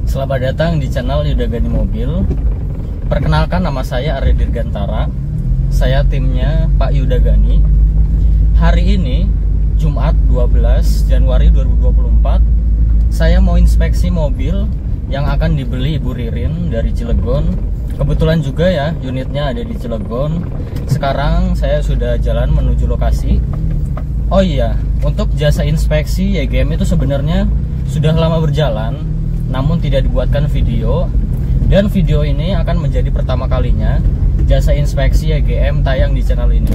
Selamat datang di channel Yuda Gani Mobil. Perkenalkan, nama saya Arya Dirgantara. Saya timnya Pak Yuda Gani. Hari ini Jumat 12 Januari 2024, saya mau inspeksi mobil yang akan dibeli Ibu Ririn dari Cilegon. Kebetulan juga ya, unitnya ada di Cilegon. Sekarang saya sudah jalan menuju lokasi. Oh iya, untuk jasa inspeksi YGM itu sebenarnya sudah lama berjalan, namun tidak dibuatkan video. Dan video ini akan menjadi pertama kalinya jasa inspeksi YGM tayang di channel ini.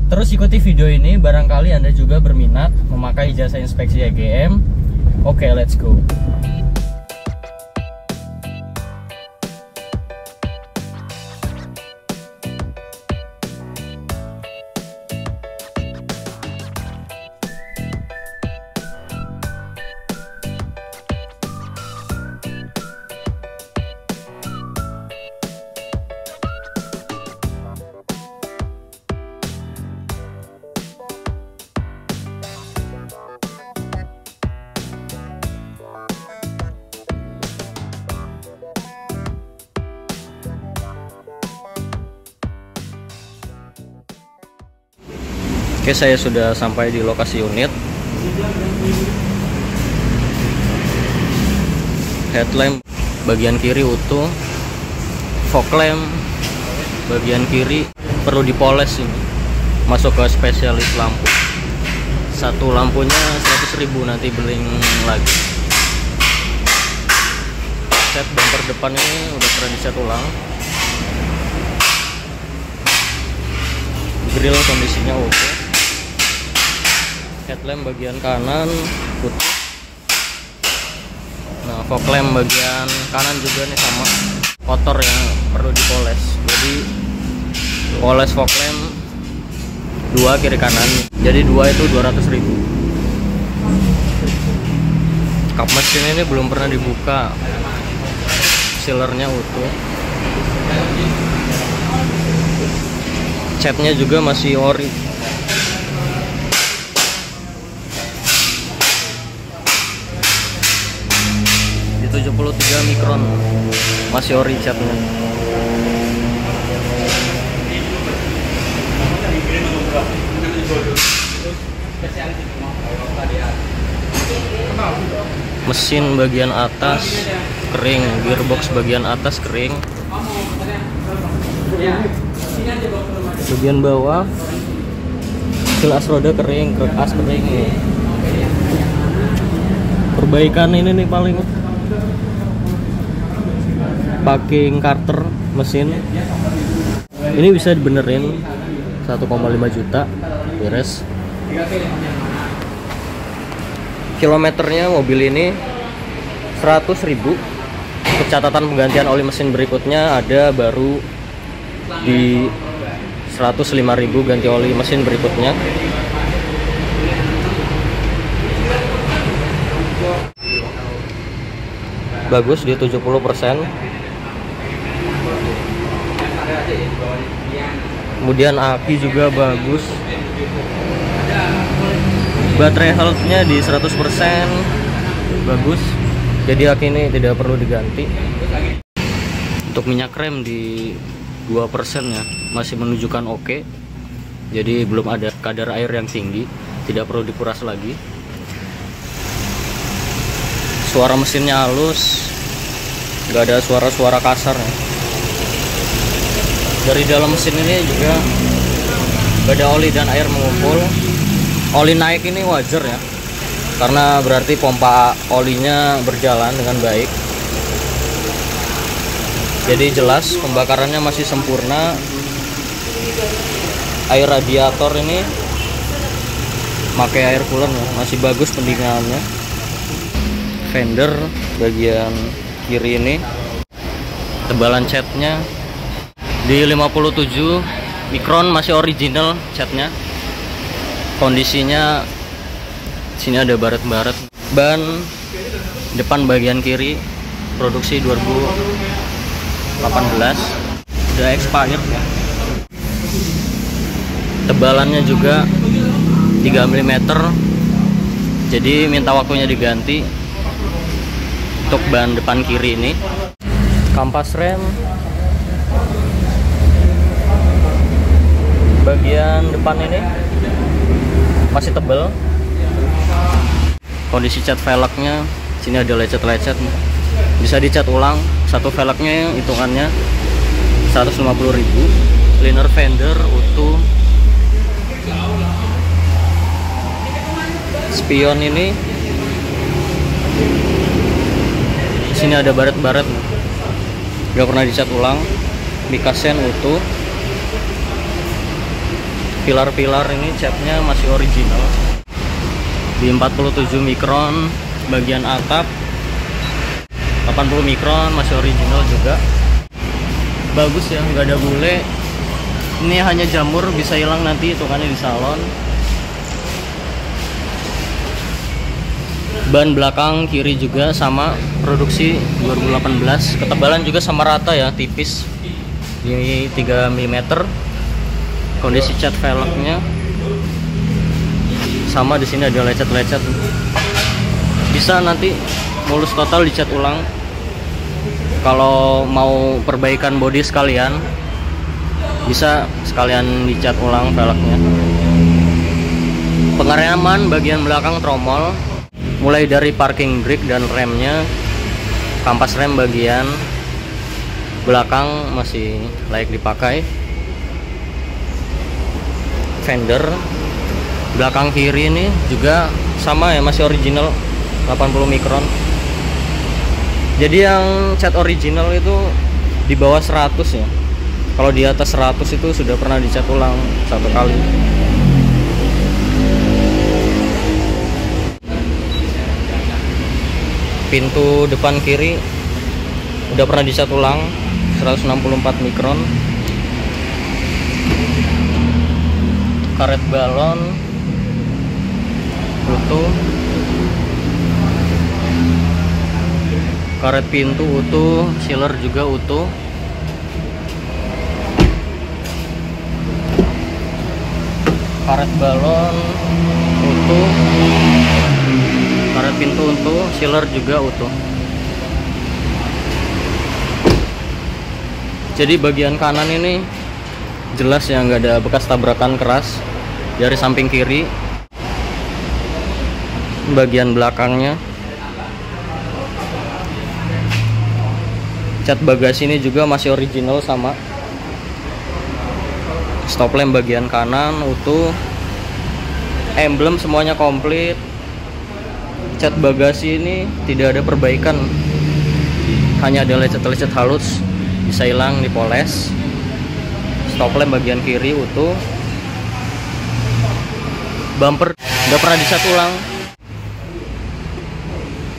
Terus ikuti video ini, barangkali Anda juga berminat memakai jasa inspeksi YGM. Oke, let's go. Oke, saya sudah sampai di lokasi unit. Headlamp bagian kiri utuh, fog lamp bagian kiri perlu dipoles ini. Masuk ke spesialis lampu. Satu lampunya 100.000, nanti beling lagi. Set bumper depan ini udah pernah dicat ulang. Grill kondisinya oke. Headlamp bagian kanan putih. Nah, fog lamp bagian kanan juga nih sama, kotor yang perlu dipoles. Jadi poles fog lamp 2 kiri kanan. Jadi 2 itu 200.000. Kap mesin ini belum pernah dibuka. Sealernya utuh. Catnya juga masih ori. Di 73 mikron masih ori catnya. Mesin bagian atas kering, gearbox bagian atas kering. Bagian bawah gelas roda kering, as kering. Perbaikan ini nih paling packing carter mesin ini bisa dibenerin 1,5 juta beres. Kilometernya mobil ini 100.000. Untuk catatan penggantian oli mesin berikutnya ada baru di 105.000 ganti oli mesin berikutnya. Bagus di 70%. Kemudian aki juga bagus. Baterai health-nya di 100%. Bagus. Jadi aki ini tidak perlu diganti. Untuk minyak rem di 2% ya, masih menunjukkan oke. Jadi belum ada kadar air yang tinggi, tidak perlu dikuras lagi. Suara mesinnya halus, nggak ada suara-suara kasar ya. Dari dalam mesin ini juga nggak ada oli dan air mengumpul. Oli naik ini wajar ya, karena berarti pompa olinya berjalan dengan baik. Jadi jelas pembakarannya masih sempurna. Air radiator ini pakai air cooler ya, masih bagus pendinginannya. Fender bagian kiri ini tebalan catnya di 57 mikron, masih original catnya. Kondisinya sini ada baret-baret. Ban depan bagian kiri produksi 2018, udah expired ya. Tebalannya juga 3 mm, jadi minta waktunya diganti. untuk ban depan kiri ini. Kampas rem bagian depan ini masih tebal. Kondisi cat velgnya, sini ada lecet-lecet, bisa dicat ulang. Satu velgnya hitungannya 150.000. Liner fender utuh. Spion ini, sini ada baret-baret, gak pernah dicat ulang. Mikasen utuh. Pilar-pilar ini catnya masih original. Di 47 mikron bagian atap, 80 mikron masih original juga. Bagus ya, nggak ada bule. Ini hanya jamur, bisa hilang nanti hitungannya di salon. Ban belakang kiri juga sama, produksi 2018. Ketebalan juga sama rata ya, tipis di 3 mm. Kondisi cat velgnya sama, di sini ada lecet-lecet. Bisa nanti mulus total dicat ulang. Kalau mau perbaikan bodi sekalian, bisa sekalian dicat ulang velgnya. Pengereman bagian belakang tromol, mulai dari parking brake dan remnya. Kampas rem bagian belakang masih layak dipakai. Fender belakang kiri ini juga sama ya, masih original 80 mikron. Jadi yang cat original itu di bawah 100 ya. Kalau di atas 100 itu sudah pernah dicat ulang 1 kali. Pintu depan kiri udah pernah dicat ulang 164 mikron. Karet balon utuh. Karet pintu utuh, sealer juga utuh. Karet balon utuh. Karet pintu utuh, sealer juga utuh. Jadi bagian kanan ini jelas ya, nggak ada bekas tabrakan keras. Dari samping kiri, bagian belakangnya, cat bagasi ini juga masih original sama. Stop lamp bagian kanan utuh. Emblem semuanya komplit. Cat bagasi ini tidak ada perbaikan, hanya ada lecet-lecet halus, bisa hilang dipoles. Stop lamp bagian kiri utuh. Bumper udah pernah dicat ulang.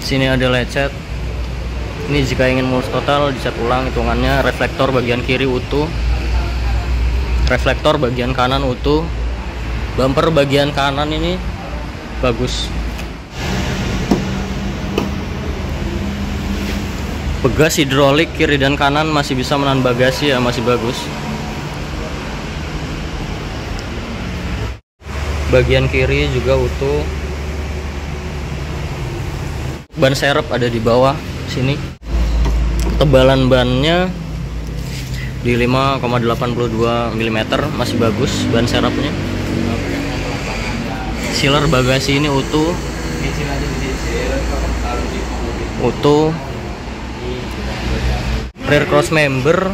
Sini ada lecet. Ini jika ingin mulus total dicat ulang hitungannya. Reflektor bagian kiri utuh. Reflektor bagian kanan utuh. Bumper bagian kanan ini bagus. Pegas hidrolik kiri dan kanan masih bisa menahan bagasi ya, masih bagus. Bagian kiri juga utuh. Ban serep ada di bawah sini. Ketebalan bannya di 5,82 mm, masih bagus ban serepnya. Sealer bagasi ini utuh. Utuh. Rear cross member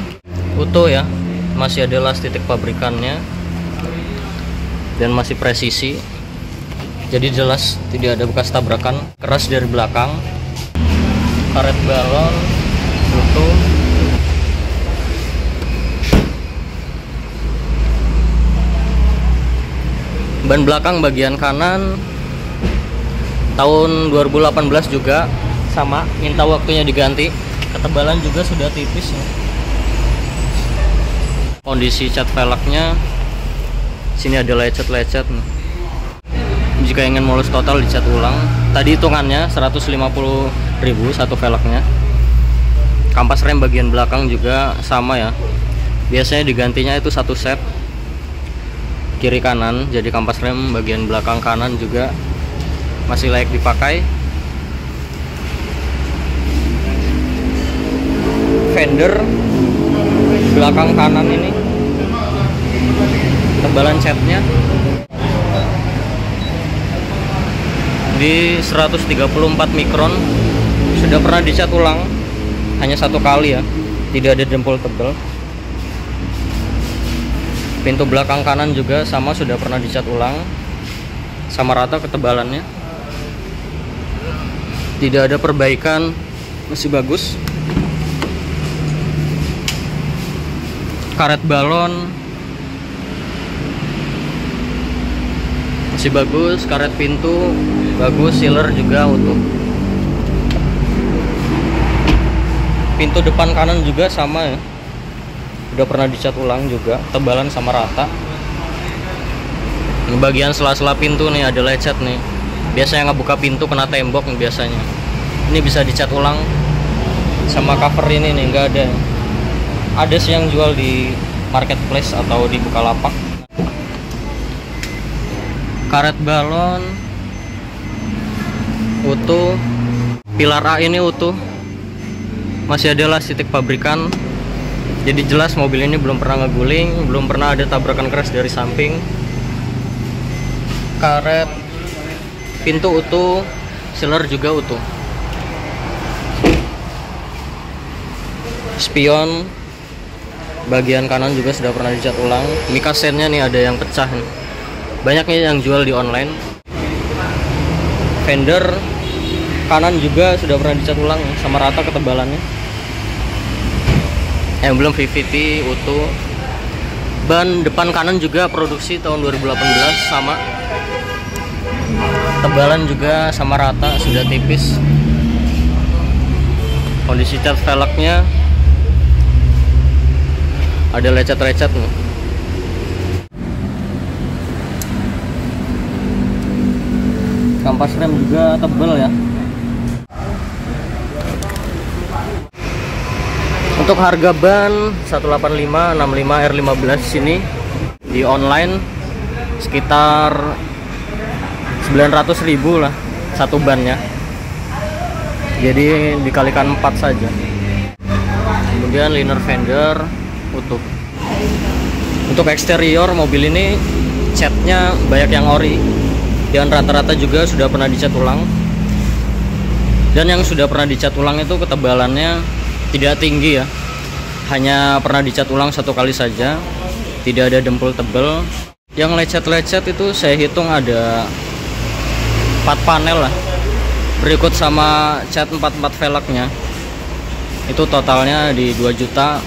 utuh ya, masih ada las titik pabrikannya dan masih presisi. Jadi jelas tidak ada bekas tabrakan keras dari belakang. Karet balon utuh. Ban belakang bagian kanan tahun 2018 juga sama, minta waktunya diganti. Ketebalan juga sudah tipis ya. Kondisi cat velgnya, sini ada lecet-lecet. Jika ingin mulus total dicat ulang. Tadi hitungannya 150.000 satu velgnya. Kampas rem bagian belakang juga sama ya. Biasanya digantinya itu satu set kiri kanan. Jadi kampas rem bagian belakang kanan juga masih layak dipakai. fender belakang kanan ini, tebalan catnya di 134 mikron, sudah pernah dicat ulang hanya satu kali ya, tidak ada dempul tebal. Pintu belakang kanan juga sama, sudah pernah dicat ulang, sama rata ketebalannya, tidak ada perbaikan, masih bagus. Karet balon masih bagus, karet pintu bagus, sealer juga utuh. Pintu depan kanan juga sama ya, udah pernah dicat ulang juga, tebalan sama rata. Ini bagian sela-sela pintu nih ada lecet nih, biasanya ngebuka pintu kena tembok nih biasanya. Ini bisa dicat ulang. Sama cover ini nih nggak ada. Ada sih yang jual di marketplace atau di Bukalapak. Karet balon utuh, pilar A ini utuh, masih ada las titik pabrikan. Jadi jelas mobil ini belum pernah ngeguling, belum pernah ada tabrakan keras dari samping. Karet pintu utuh, sealer juga utuh. Spion bagian kanan juga sudah pernah dicat ulang. Mika sennya nih ada yang pecah nih. Banyak nih yang jual di online. Fender kanan juga sudah pernah dicat ulang sama rata ketebalannya. Emblem VVT utuh. Ban depan kanan juga produksi tahun 2018 sama. Tebalan juga sama rata, sudah tipis. Kondisi cat velgnya ada lecet-lecet nih. Kampas rem juga tebal ya. Untuk harga ban 185 65 R15 sini di online sekitar 900.000 lah satu bannya. Jadi dikalikan 4 saja. Kemudian liner fender utuh. Untuk eksterior mobil ini catnya banyak yang ori, dan rata-rata juga sudah pernah dicat ulang. Dan yang sudah pernah dicat ulang itu ketebalannya tidak tinggi ya, hanya pernah dicat ulang satu kali saja, tidak ada dempul tebal. Yang lecet-lecet itu saya hitung ada 4 panel lah, berikut sama cat 44 velgnya. Itu totalnya di 2 juta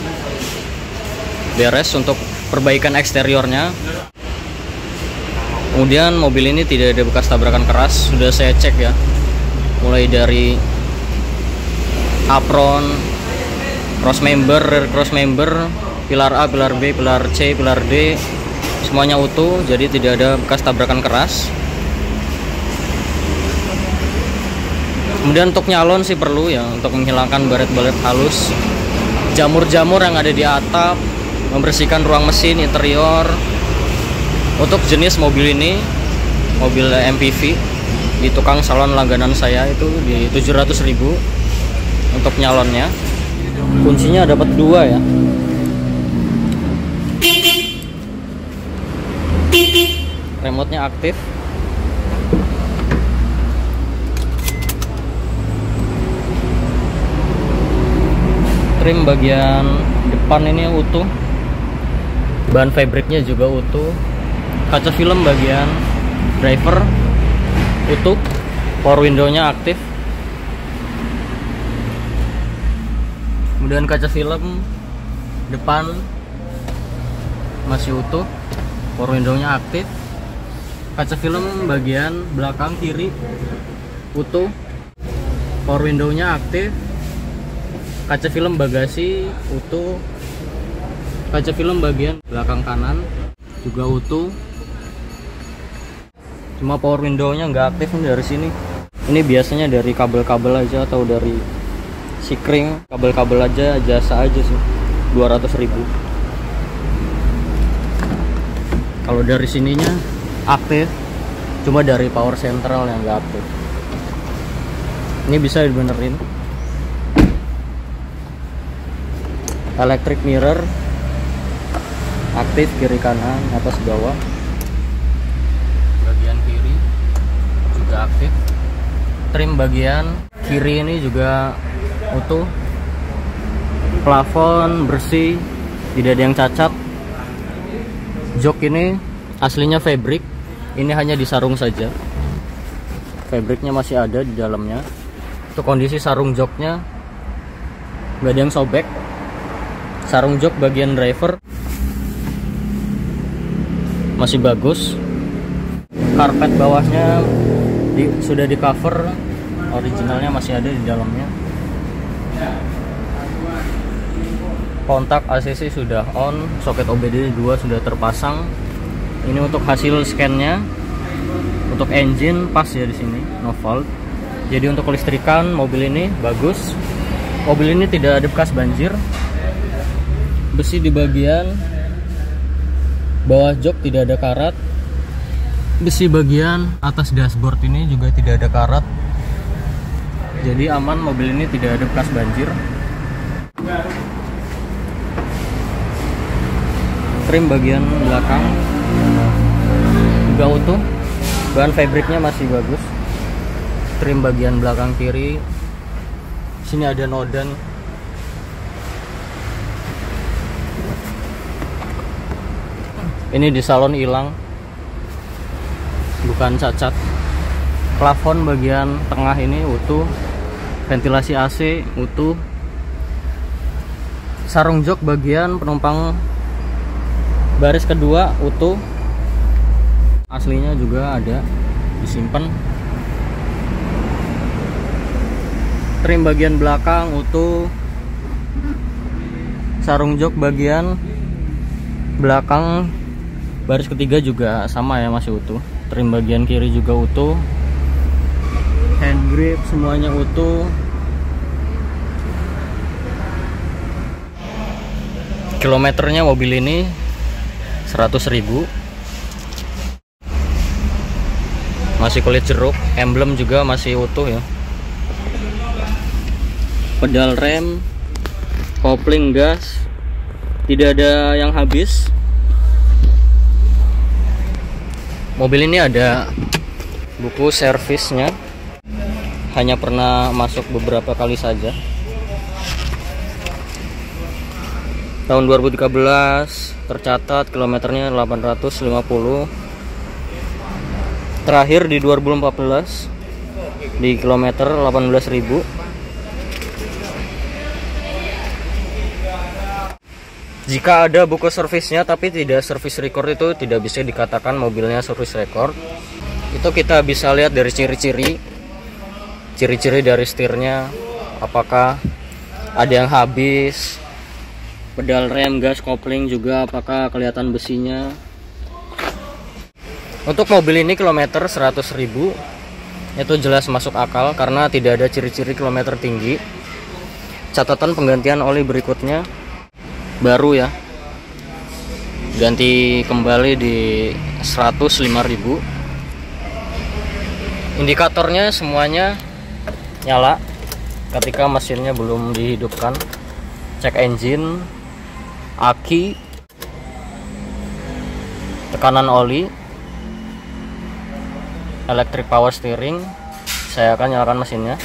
beres untuk perbaikan eksteriornya. Kemudian mobil ini tidak ada bekas tabrakan keras, sudah saya cek ya, mulai dari apron, cross member, rear cross member, pilar A, pilar B, pilar C, pilar D, semuanya utuh, jadi tidak ada bekas tabrakan keras. Kemudian untuk nyalon sih perlu ya, untuk menghilangkan baret-baret halus, jamur-jamur yang ada di atap, membersihkan ruang mesin, interior. Untuk jenis mobil ini, mobil MPV, di tukang salon langganan saya itu di 700.000 untuk nyalonnya. Kuncinya dapat 2 ya. Remote-nya aktif. Trim bagian depan ini utuh. Ban fabriknya juga utuh. Kaca film bagian driver utuh. Power window-nya aktif. Kemudian kaca film depan masih utuh, power window-nya aktif. Kaca film bagian belakang kiri utuh, power window-nya aktif. Kaca film bagasi utuh. Kaca film bagian belakang kanan juga utuh. Cuma power window-nya nggak aktif nih dari sini. Ini biasanya dari kabel-kabel aja atau dari sikring, kabel-kabel aja, jasa aja sih, 200.000. Kalau dari sininya aktif, cuma dari power central yang nggak aktif. Ini bisa dibenerin. electric mirror aktif kiri kanan atas bawah, bagian kiri juga aktif. Trim bagian kiri ini juga utuh, plafon bersih, tidak ada yang cacat. Jok ini aslinya fabric, ini hanya disarung saja, fabricnya masih ada di dalamnya. Untuk kondisi sarung joknya nggak ada yang sobek. Sarung jok bagian driver masih bagus. Karpet bawahnya sudah di cover, originalnya masih ada di dalamnya. Kontak ACC sudah on, soket OBD 2 sudah terpasang. Ini untuk hasil scan-nya. Untuk engine pas ya di sini, no fault. Jadi untuk kelistrikan mobil ini bagus. Mobil ini tidak ada bekas banjir. Besi di bagian bawah jok tidak ada karat. Besi bagian atas dashboard ini juga tidak ada karat. Jadi aman, mobil ini tidak ada bekas banjir. Trim bagian belakang juga utuh, bahan fabriknya masih bagus. Trim bagian belakang kiri, sini ada noda nih. Ini di salon hilang, bukan cacat. Plafon bagian tengah ini utuh, ventilasi AC utuh. Sarung jok bagian penumpang baris kedua utuh, aslinya juga ada disimpan. Trim bagian belakang utuh. Sarung jok bagian belakang baris ketiga juga sama ya, masih utuh. Trim bagian kiri juga utuh. Hand grip semuanya utuh. Kilometernya mobil ini 100.000. Masih kulit jeruk, emblem juga masih utuh ya. Pedal rem, kopling gas, tidak ada yang habis. Mobil ini ada buku servisnya, hanya pernah masuk beberapa kali saja. Tahun 2013 tercatat kilometernya 850. Terakhir di 2014 di kilometer 18.000. Jika ada buku servisnya tapi tidak service record, itu tidak bisa dikatakan mobilnya service record. Itu kita bisa lihat dari ciri-ciri dari setirnya, apakah ada yang habis. Pedal rem, gas, kopling juga apakah kelihatan besinya. Untuk mobil ini kilometer 100.000 itu jelas masuk akal karena tidak ada ciri-ciri kilometer tinggi. Catatan penggantian oli berikutnya baru ya, ganti kembali di 105.000. Indikatornya semuanya nyala ketika mesinnya belum dihidupkan. Cek engine, aki, tekanan oli, electric power steering. Saya akan nyalakan mesinnya.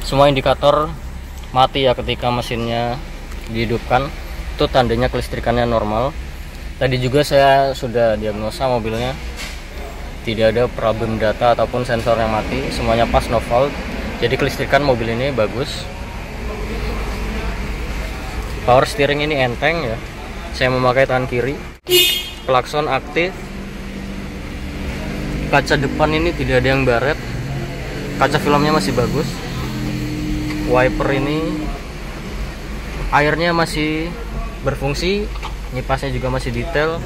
Semua indikator mati ya ketika mesinnya dihidupkan. Itu tandanya kelistrikannya normal. Tadi juga saya sudah diagnosa mobilnya, tidak ada problem data ataupun sensor yang mati, semuanya pas, no fault. Jadi kelistrikan mobil ini bagus. Power steering ini enteng ya, saya memakai tangan kiri. Klakson aktif. Kaca depan ini tidak ada yang baret, kaca filmnya masih bagus. Wiper ini airnya masih berfungsi, nyipasnya juga masih detail.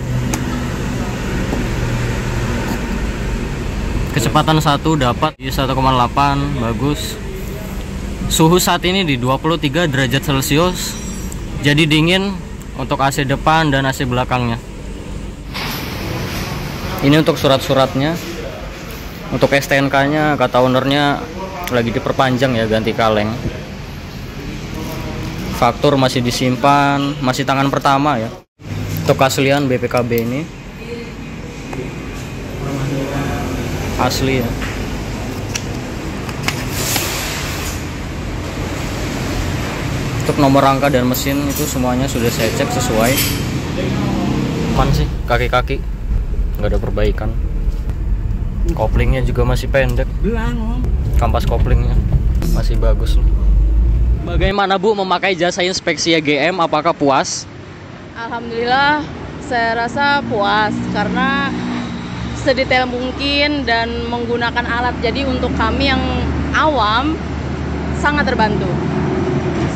Kecepatan 1 dapat di 1,8, bagus. Suhu saat ini di 23 derajat Celcius, jadi dingin untuk AC depan dan AC belakangnya. Ini untuk surat-suratnya. Untuk STNK nya kata ownernya lagi diperpanjang ya, ganti kaleng. Faktur masih disimpan, masih tangan pertama ya. Untuk keaslian BPKB ini asli ya. Untuk nomor rangka dan mesin itu semuanya sudah saya cek sesuai. Aman sih, kaki-kaki nggak ada perbaikan. Koplingnya juga masih pendek. Kampas koplingnya masih bagus loh. Bagaimana Bu memakai jasa inspeksi EGM? Apakah puas? Alhamdulillah, saya rasa puas karena sedetail mungkin dan menggunakan alat. Jadi untuk kami yang awam sangat terbantu.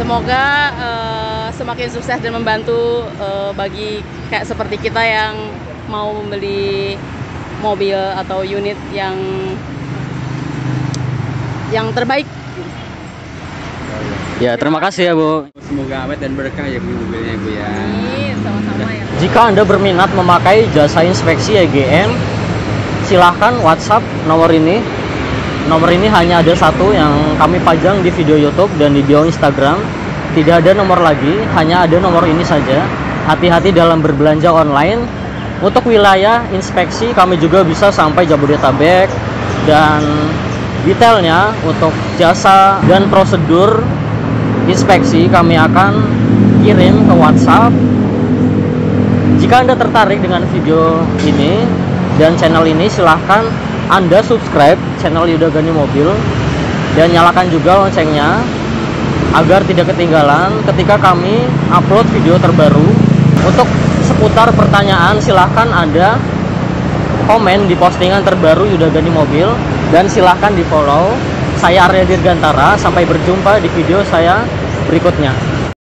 Semoga semakin sukses dan membantu bagi kayak seperti kita yang mau membeli mobil atau unit yang terbaik. Ya, terima kasih ya Bu. Semoga awet dan berkah ya Bu mobilnya Bu ya. Sama-sama ya. Jika Anda berminat memakai jasa inspeksi EGM, silahkan WhatsApp nomor ini. Nomor ini hanya ada satu yang kami pajang di video YouTube dan di bio Instagram. Tidak ada nomor lagi, hanya ada nomor ini saja. Hati-hati dalam berbelanja online. Untuk wilayah inspeksi kami juga bisa sampai Jabodetabek, dan detailnya untuk jasa dan prosedur inspeksi kami akan kirim ke WhatsApp. Jika Anda tertarik dengan video ini dan channel ini, silahkan Anda subscribe channel Yuda Gani Mobil dan nyalakan juga loncengnya agar tidak ketinggalan ketika kami upload video terbaru. Untuk seputar pertanyaan silahkan Anda komen di postingan terbaru Yuda Gani Mobil dan silahkan di follow. Saya Arya Dirgantara, sampai berjumpa di video saya berikutnya.